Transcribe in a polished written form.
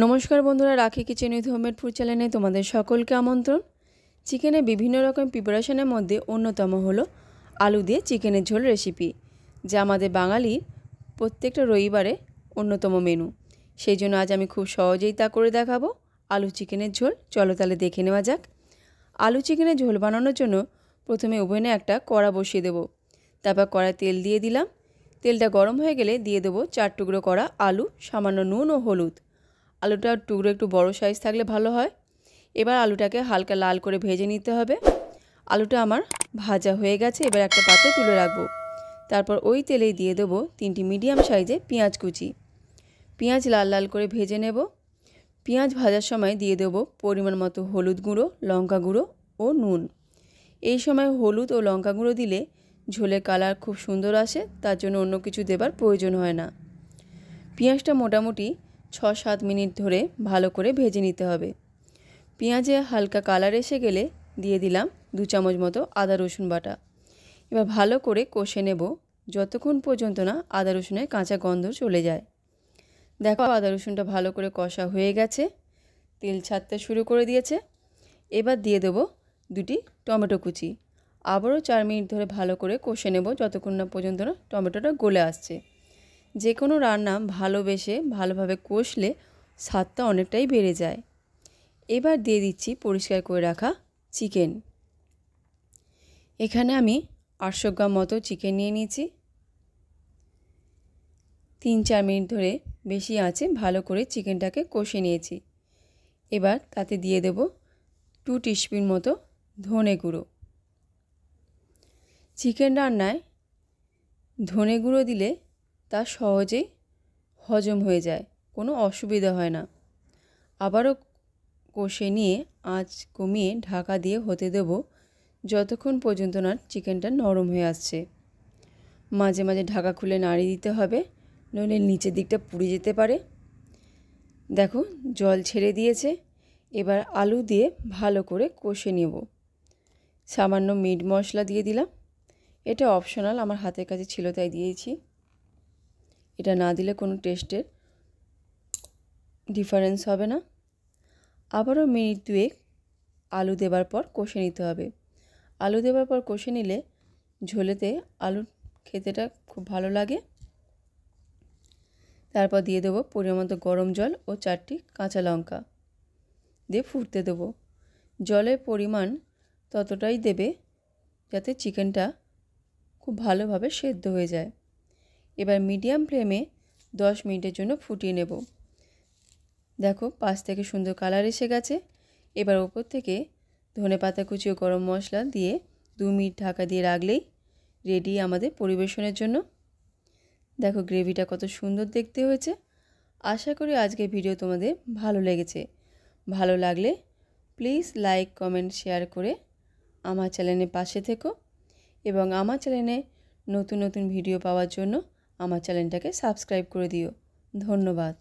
নমস্কার বন্ধুরা, রাখি কিচেন উইথ হোমমেড ফুড চ্যানেলে তোমাদের সকলকে আমন্ত্রণ। চিকেনের বিভিন্ন রকম প্রিপারেশনের মধ্যে অন্যতম হলো আলু দিয়ে চিকেনের ঝোল রেসিপি, যা আমাদের বাঙালির প্রত্যেকটা রবিবারে অন্যতম মেনু। সেই জন্য আজ আমি খুব সহজেই তা করে দেখাবো, আলু চিকেনের ঝোল। চলো তাহলে দেখে নেওয়া যাক। আলু চিকেনের ঝোল বানানোর জন্য প্রথমে ওভেনে একটা কড়া বসিয়ে দেবো। তারপর কড়ায় তেল দিয়ে দিলাম। তেলটা গরম হয়ে গেলে দিয়ে দেবো 4 টুকরো করা আলু, সামান্য নুন ও হলুদ। আলুটার টুকরো একটু বড় সাইজ থাকলে ভালো হয়। এবার আলুটাকে হালকা লাল করে ভেজে নিতে হবে। আলুটা আমার ভাজা হয়ে গেছে, এবার একটা পাত্রে তুলে রাখবো। তারপর ওই তেলেই দিয়ে দেবো 3টি মিডিয়াম সাইজে পেঁয়াজ কুচি। পেঁয়াজ লাল লাল করে ভেজে নেব। পেঁয়াজ ভাজার সময় দিয়ে দেবো পরিমাণ মতো হলুদ গুঁড়ো, লঙ্কা গুঁড়ো ও নুন। এই সময় হলুদ ও লঙ্কা গুঁড়ো দিলে ঝোলের কালার খুব সুন্দর আসে, তার জন্য অন্য কিছু দেবার প্রয়োজন হয় না। পেঁয়াজটা মোটামুটি 6-7 মিনিট ধরে ভালো করে ভেজে নিতে হবে। পেঁয়াজে হালকা কালার এসে গেলে দিয়ে দিলাম 2 চামচ মতো আদা রসুন বাটা। এবার ভালো করে কষে নেব যতক্ষণ পর্যন্ত না আদা রসুনের কাঁচা গন্ধ চলে যায়। দেখো আদা রসুনটা ভালো করে কষা হয়ে গেছে, তেল ছাড়তে শুরু করে দিয়েছে। এবার দিয়ে দেবো 2টি টমেটো কুচি। আবারও 4 মিনিট ধরে ভালো করে কষে নেব যতক্ষণ না পর্যন্ত না টমেটোটা গলে আসছে। যে কোনো রান্না ভালোভাবে কষলে স্বাদটা অনেকটাই বেড়ে যায়। এবার দিয়ে দিচ্ছি পরিষ্কার করে রাখা চিকেন। এখানে আমি 800 গ্রাম মতো চিকেন নিয়ে নিয়েছি। 3-4 মিনিট ধরে বেশি আঁচে ভালো করে চিকেনটাকে কষে নিয়েছি। এবার তাতে দিয়ে দেব 2 টিস্পুন মতো ধনে গুঁড়ো। চিকেন রান্নায় ধনে গুঁড়ো দিলে তা সহজেই হজম হয়ে যায়, কোনো অসুবিধা হয় না। আবারও কষে নিয়ে আঁচ কমিয়ে ঢাকা দিয়ে হতে দেব যতক্ষণ পর্যন্ত না চিকেনটা নরম হয়ে আসছে। মাঝে মাঝে ঢাকা খুলে নাড়িয়ে দিতে হবে, নইলে নিচের দিকটা পুড়ে যেতে পারে। দেখো জল ছেড়ে দিয়েছে। এবার আলু দিয়ে ভালো করে কষে নেব। সামান্য মিট মশলা দিয়ে দিলাম। এটা অপশনাল, আমার হাতের কাছে ছিল তাই দিয়েছি। এটা না দিলে কোনো টেস্টের ডিফারেন্স হবে না। আবারও মিনিট 2 আলু দেবার পর কষে নিতে হবে। আলু দেবার পর কষে নিলে ঝোলেতে আলু খেতেটা খুব ভালো লাগে। তারপর দিয়ে দেবো পরিমাণ মতো গরম জল ও 4টি কাঁচা লঙ্কা দিয়ে ফুটতে দেবো। জলের পরিমাণ ততটাই দেবে যাতে চিকেনটা খুব ভালোভাবে সেদ্ধ হয়ে যায়। এবার মিডিয়াম ফ্লেমে 10 মিনিটের জন্য ফুটিয়ে নেব। দেখো পাশ থেকে সুন্দর কালার এসে গেছে। এবার ওপর থেকে ধনেপাতা কুচি ও গরম মশলা দিয়ে 2 মিনিট ঢাকা দিয়ে রাখলেই রেডি আমাদের পরিবেশনের জন্য। দেখো গ্রেভিটা কত সুন্দর দেখতে হয়েছে। আশা করি আজকের ভিডিও তোমাদের ভালো লেগেছে। ভালো লাগলে প্লিজ লাইক, কমেন্ট, শেয়ার করে আমার চ্যানেলের পাশে থেকো এবং আমার চ্যানেলে নতুন নতুন ভিডিও পাওয়ার জন্য আমার চ্যানেলটাকে সাবস্ক্রাইব করে দিও। ধন্যবাদ।